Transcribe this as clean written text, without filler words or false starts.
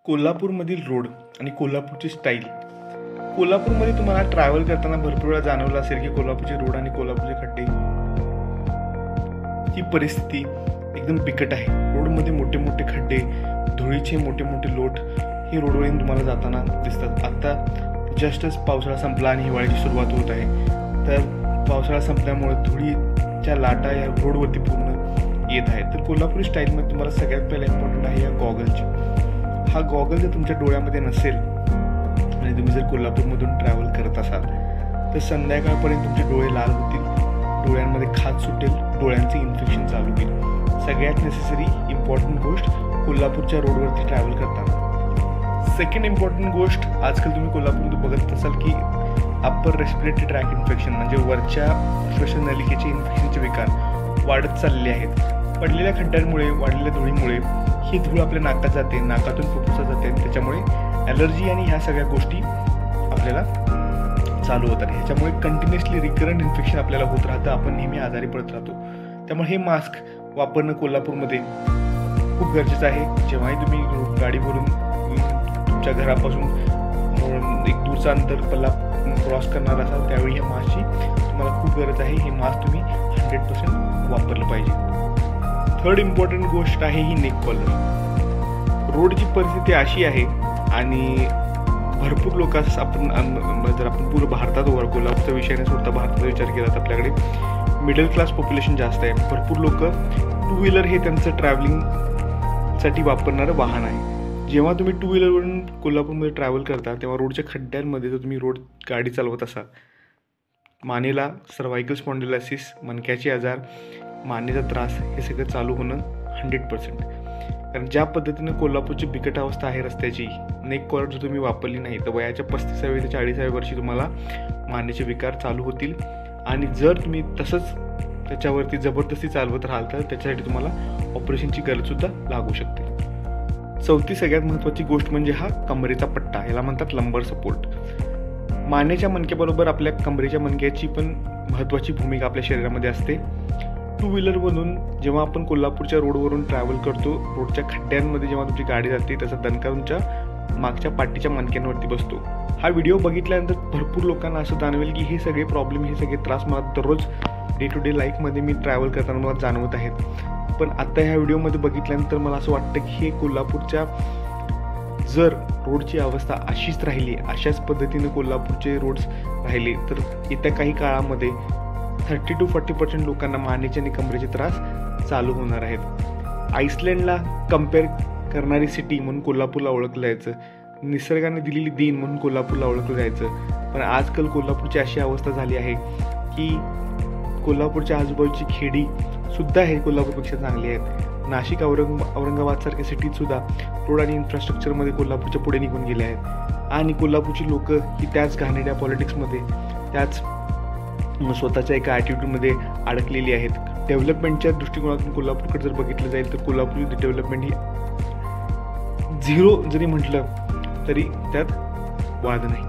कोल्हापूरमधील रोड आणि कोल्हापूरची स्टाईल. कोल्हापूरमध्ये तुम्हाला ट्रॅव्हल करताना भरपूर वेळा जाणवलं असेल की कोल्हापूरचे रोड आणि कोल्हापूरचे खड्डे ही परिस्थिती एकदम बिकट आहे. रोडमध्ये मोठे मोठे खड्डे, धुळीचे मोठे मोठे लोट हे रोडवरून तुम्हाला जाताना दिसतात. आता जस्टच पावसाळा संपला आणि हिवाळ्याची सुरुवात होत आहे. तर पावसाळा संपल्यामुळे धुळीच्या लाटा या रोडवरती पूर्ण येत आहेत. तर कोल्हापुरी स्टाईलमध्ये तुम्हाला सगळ्यात पहिला इम्पॉर्टंट आहे या गॉगलची. हा गॉगल जर तुमच्या डोळ्यामध्ये नसेल आणि तुम्ही जर कोल्हापूरमधून ट्रॅव्हल करत असाल तर संध्याकाळपर्यंत तुमचे डोळे लाल होतील, डोळ्यांमध्ये खाज सुटेल, डोळ्यांचे इन्फेक्शन चालू होईल. सगळ्यात नेसेसरी इम्पॉर्टंट गोष्ट कोल्हापूरच्या रोडवरती ट्रॅव्हल करताना. सेकंड इम्पॉर्टंट गोष्ट, आजकाल तुम्ही कोल्हापूरमध्ये बघत असाल की अप्पर रेस्पिरेटरी ट्रॅक इन्फेक्शन म्हणजे वरच्या श्वसन नलिकेचे इन्फेक्शनचे विकार वाढत चालले आहेत. पडलेल्या खड्ड्यांमुळे, वाढलेल्या धुळीमुळे ही धूळ आपल्या नाकात जाते, नाकातून फुफ्फुसात जाते आणि त्याच्यामुळे ॲलर्जी आणि ह्या सगळ्या गोष्टी आपल्याला चालू होतात. ह्याच्यामुळे कंटिन्युअसली रिकरंट इन्फेक्शन आपल्याला होत राहतं, आपण नेहमी आजारी पडत राहतो. त्यामुळे हे मास्क वापरणं कोल्हापूरमध्ये खूप गरजेचं आहे. जेव्हाही तुम्ही गाडीवरून तुमच्या घरापासून एक दूरचा अंतर पल्ला क्रॉस करणार असाल त्यावेळी ह्या मास्कची तुम्हाला खूप गरज आहे. हे मास्क तुम्ही 100% वापरलं पाहिजे. थर्ड इम्पॉर्टंट गोष्ट आहे ही नेक कॉलर. रोडची परिस्थिती अशी आहे आणि भरपूर लोक जर आपण पूर्ण भारतात कोल्हापूरच्या विषयाने सुद्धा भारताचा विचार केला तर आपल्याकडे मिडल क्लास पॉप्युलेशन जास्त आहे. भरपूर लोक टू व्हीलर हे त्यांचं ट्रॅव्हलिंगसाठी वापरणारं वाहन आहे. जेव्हा तुम्ही टू व्हीलरवरून कोल्हापूरमध्ये ट्रॅव्हल करता तेव्हा रोडच्या खड्ड्यांमध्ये जर तुम्ही गाडी चालवत असाल, मानेला सर्वायकल स्पॉन्डिलायसिस, मणक्याचे आजार, मानेचा त्रास हे सगळं चालू होणं 100%. कारण ज्या पद्धतीनं कोल्हापूरची बिकट अवस्था आहे रस्त्याची, नेक कॉलर जर तुम्ही वापरली नाही तर वयाच्या 35व्या ते 40व्या वर्षी तुम्हाला मानेचे विकार चालू होतील. आणि जर तुम्ही तसंच त्याच्यावरती जबरदस्ती चालवत राहाल तर त्याच्यासाठी तुम्हाला ऑपरेशनची गरजसुद्धा लागू शकते. चौथी सगळ्यात महत्त्वाची गोष्ट म्हणजे हा कमरेचा पट्टा, याला म्हणतात लंबर सपोर्ट. मानेच्या मणक्याबरोबर आपल्या कमरेच्या मणक्याची पण महत्त्वाची भूमिका आपल्या शरीरामध्ये असते. टू व्हीलरमधून जेव्हा आपण कोल्हापूरच्या रोडवरून ट्रॅव्हल करतो, रोडच्या खड्ड्यांमध्ये जेव्हा तुमची गाडी जाते त्याचा दणका तुमच्या मागच्या पाठीच्या मणक्यांवरती बसतो. हा व्हिडिओ बघितल्यानंतर भरपूर लोकांना असं जाणवेल की हे सगळे प्रॉब्लेम, हे सगळे त्रास मला दररोज डे टू डे लाईफमध्ये मी ट्रॅव्हल करताना मला जाणवत आहेत. पण आत्ता ह्या व्हिडिओमध्ये बघितल्यानंतर मला असं वाटतं की हे कोल्हापूरच्या जर रोडची अवस्था अशीच राहिली, अशाच पद्धतीने कोल्हापूरचे रोड्स राहिले तर येत्या काही काळामध्ये 30 to 40% लोकांना मानेचे आणि कमरेचे त्रास चालू होणार आहेत. आईसलँडला कम्पेअर करणारी सिटी म्हणून कोल्हापूरला ओळखलं जायचं, निसर्गाने दिलेली देण म्हणून कोल्हापूरला ओळखलं जायचं. पण आजकाल कोल्हापूरची अशी अवस्था झाली आहे की कोल्हापूरच्या आजूबाजूची खेडी सुद्धा हे कोल्हापूरपेक्षा चांगली आहेत. नाशिक, औरंगाबादसारख्या सिटीतसुद्धा रोड आणि इन्फ्रास्ट्रक्चरमध्ये कोल्हापूरच्या पुढे निघून गेले आहेत. आणि कोल्हापूरची लोक ही त्याच घाणेरड्या पॉलिटिक्समध्ये, त्याच स्वतःच्या एका ॲटिट्यूडमध्ये अडकलेली आहेत. डेव्हलपमेंटच्या दृष्टिकोनातून कोल्हापूरकडे जर बघितलं जाईल तर कोल्हापूरची डेव्हलपमेंट ही 0 जरी म्हटलं तरी त्यात वाद नाही.